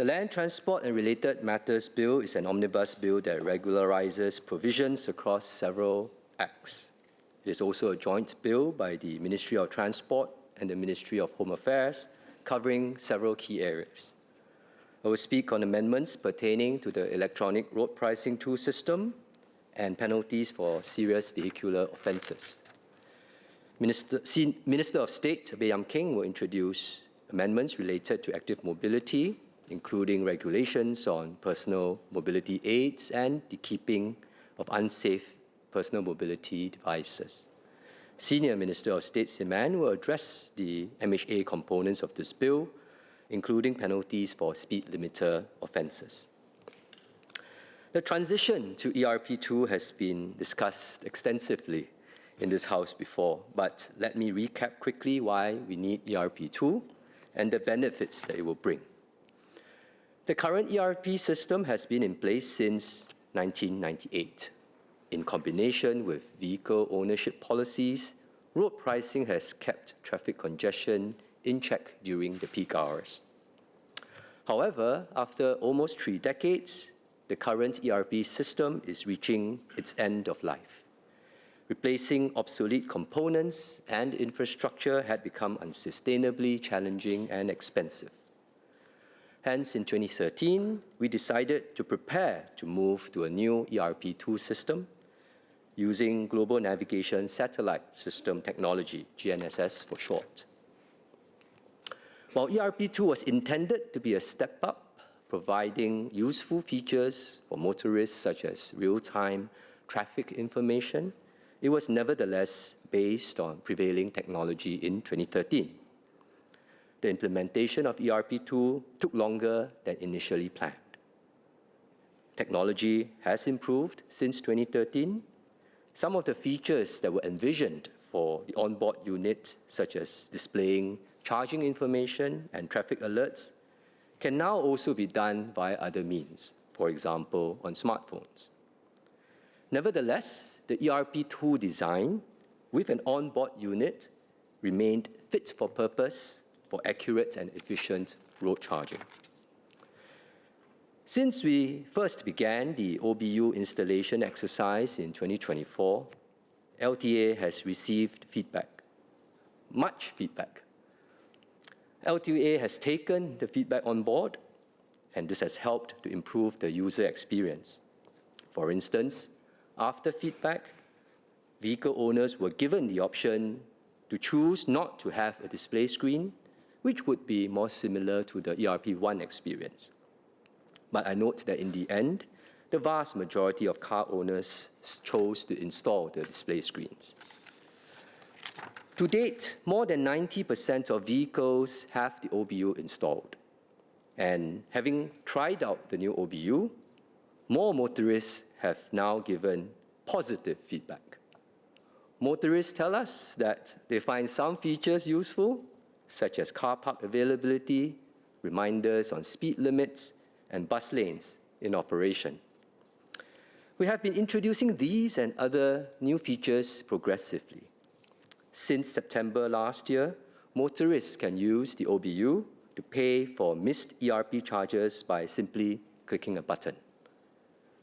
The Land Transport and Related Matters Bill is an omnibus bill that regularizes provisions across several acts. It is also a joint bill by the Ministry of Transport and the Ministry of Home Affairs, covering several key areas. I will speak on amendments pertaining to the electronic road pricing tool system and penalties for serious vehicular offences. Minister of State Baey Yam Keng will introduce amendments related to active mobility, including regulations on personal mobility aids and the keeping of unsafe personal mobility devices. Senior Minister of State Seman will address the MHA components of this bill, including penalties for speed limiter offences. The transition to ERP2 has been discussed extensively in this House before, but let me recap quickly why we need ERP2 and the benefits that it will bring. The current ERP system has been in place since 1998. In combination with vehicle ownership policies, road pricing has kept traffic congestion in check during the peak hours. However, after almost 3 decades, the current ERP system is reaching its end of life. Replacing obsolete components and infrastructure had become unsustainably challenging and expensive. Hence, in 2013, we decided to prepare to move to a new ERP2 system using Global Navigation Satellite System Technology, GNSS for short. While ERP2 was intended to be a step up, providing useful features for motorists such as real-time traffic information, it was nevertheless based on prevailing technology in 2013. The implementation of ERP2 took longer than initially planned. Technology has improved since 2013. Some of the features that were envisioned for the onboard unit, such as displaying charging information and traffic alerts, can now also be done via other means, for example, on smartphones. Nevertheless, the ERP2 design with an onboard unit remained fit for purpose for accurate and efficient road charging. Since we first began the OBU installation exercise in 2024, LTA has received feedback, much feedback. LTA has taken the feedback on board, and this has helped to improve the user experience. For instance, after feedback, vehicle owners were given the option to choose not to have a display screen, which would be more similar to the ERP1 experience. But I note that in the end, the vast majority of car owners chose to install the display screens. To date, more than 90% of vehicles have the OBU installed. And having tried out the new OBU, more motorists have now given positive feedback. Motorists tell us that they find some features useful, such as car park availability, reminders on speed limits, and bus lanes in operation. We have been introducing these and other new features progressively. Since September last year, motorists can use the OBU to pay for missed ERP charges by simply clicking a button.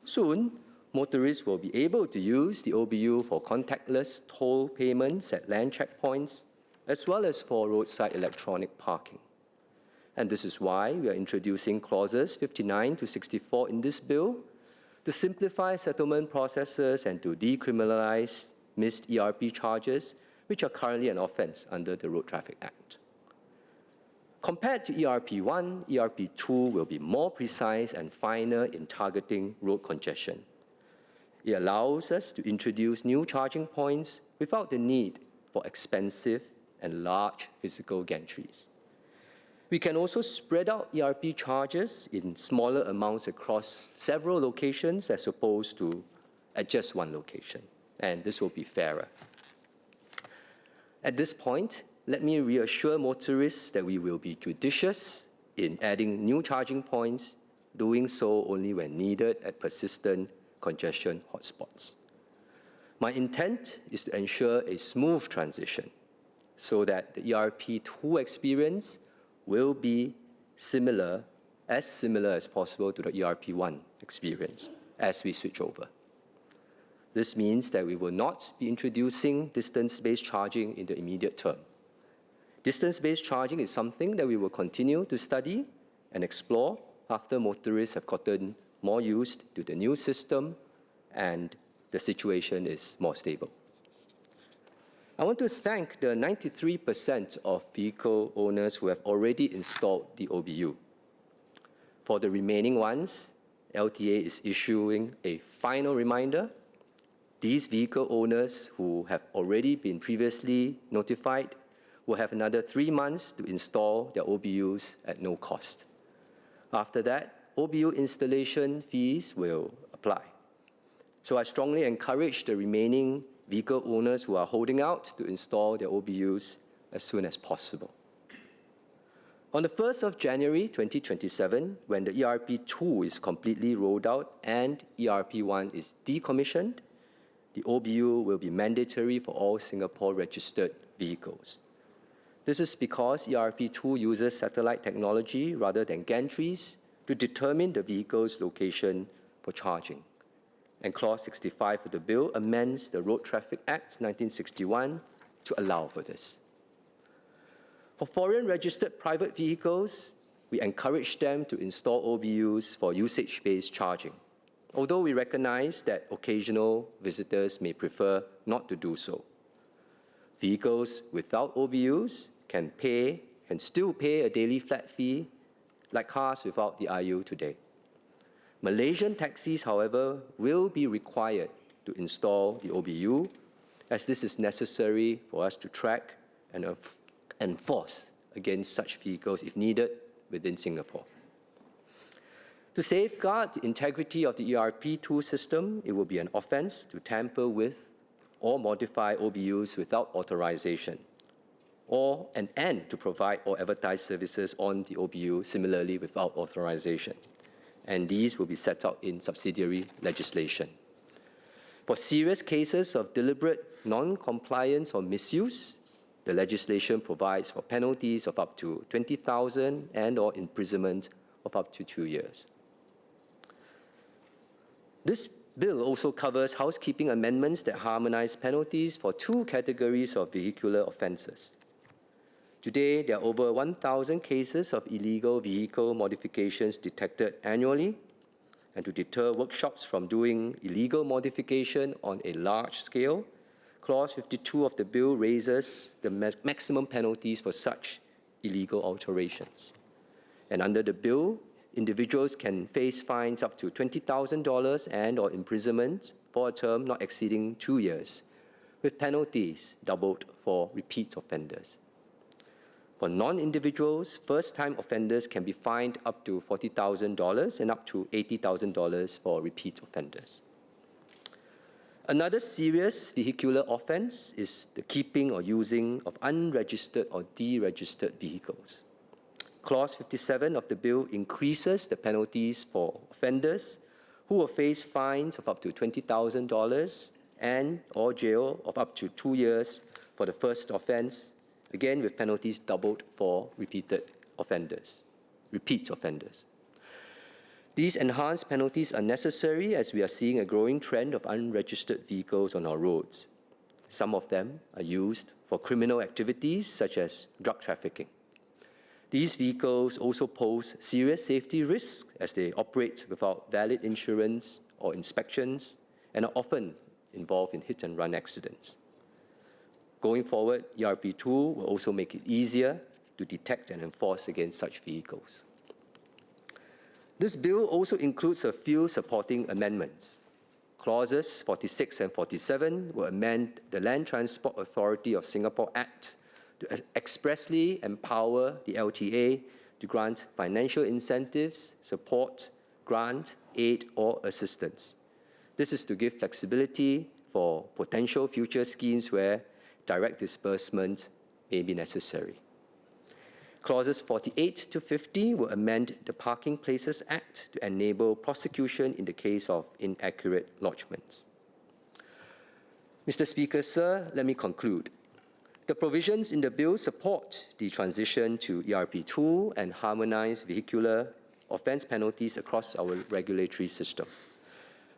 Soon, motorists will be able to use the OBU for contactless toll payments at land checkpoints, as well as for roadside electronic parking. And this is why we are introducing clauses 59 to 64 in this bill to simplify settlement processes and to decriminalize missed ERP charges, which are currently an offense under the Road Traffic Act. Compared to ERP1, ERP2 will be more precise and finer in targeting road congestion. It allows us to introduce new charging points without the need for expensive and large physical gantries. We can also spread out ERP charges in smaller amounts across several locations as opposed to at just one location, and this will be fairer. At this point, let me reassure motorists that we will be judicious in adding new charging points, doing so only when needed at persistent congestion hotspots. My intent is to ensure a smooth transition so that the ERP2 experience will be similar as similar as possible to the ERP1 experience as we switch over. This means that we will not be introducing distance-based charging in the immediate term. Distance-based charging is something that we will continue to study and explore after motorists have gotten more used to the new system and the situation is more stable. I want to thank the 93% of vehicle owners who have already installed the OBU. For the remaining ones, LTA is issuing a final reminder. These vehicle owners who have already been previously notified will have another 3 months to install their OBUs at no cost. After that, OBU installation fees will apply. So I strongly encourage the remaining vehicle owners who are holding out to install their OBUs as soon as possible. On the 1st of January 2027, when the ERP2 is completely rolled out and ERP1 is decommissioned, the OBU will be mandatory for all Singapore-registered vehicles. This is because ERP2 uses satellite technology rather than gantries to determine the vehicle's location for charging. And Clause 65 of the bill amends the Road Traffic Act 1961 to allow for this. For foreign-registered private vehicles, we encourage them to install OBUs for usage-based charging, although we recognize that occasional visitors may prefer not to do so. Vehicles without OBUs can still pay a daily flat fee like cars without the IU today. Malaysian taxis, however, will be required to install the OBU, as this is necessary for us to track and enforce against such vehicles if needed within Singapore. To safeguard the integrity of the ERP2 system, it will be an offence to tamper with or modify OBUs without authorization, or an end to provide or advertise services on the OBU similarly without authorization. And these will be set out in subsidiary legislation. For serious cases of deliberate non-compliance or misuse, the legislation provides for penalties of up to 20,000 and/or imprisonment of up to 2 years. This bill also covers housekeeping amendments that harmonize penalties for 2 categories of vehicular offences. Today, there are over 1,000 cases of illegal vehicle modifications detected annually, and to deter workshops from doing illegal modification on a large scale, Clause 52 of the bill raises the maximum penalties for such illegal alterations. And under the bill, individuals can face fines up to $20,000 and/or imprisonment for a term not exceeding 2 years, with penalties doubled for repeat offenders. For non-individuals, first-time offenders can be fined up to $40,000 and up to $80,000 for repeat offenders. Another serious vehicular offence is the keeping or using of unregistered or deregistered vehicles. Clause 57 of the bill increases the penalties for offenders who will face fines of up to $20,000 and/or jail of up to 2 years for the first offence, again with penalties doubled for repeat offenders. These enhanced penalties are necessary as we are seeing a growing trend of unregistered vehicles on our roads. Some of them are used for criminal activities such as drug trafficking. These vehicles also pose serious safety risks as they operate without valid insurance or inspections and are often involved in hit-and-run accidents. Going forward, ERP2 will also make it easier to detect and enforce against such vehicles. This bill also includes a few supporting amendments. Clauses 46 and 47 will amend the Land Transport Authority of Singapore Act to expressly empower the LTA to grant financial incentives, support, grant, aid, or assistance. This is to give flexibility for potential future schemes where direct disbursement may be necessary. Clauses 48 to 50 will amend the Parking Places Act to enable prosecution in the case of inaccurate lodgements. Mr. Speaker, sir, let me conclude. The provisions in the bill support the transition to ERP2 and harmonize vehicular offence penalties across our regulatory system.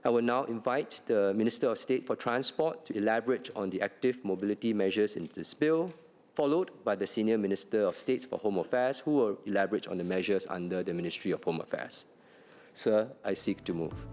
I will now invite the Minister of State for Transport to elaborate on the active mobility measures in this bill, followed by the Senior Minister of State for Home Affairs, who will elaborate on the measures under the Ministry of Home Affairs. Sir, I seek to move.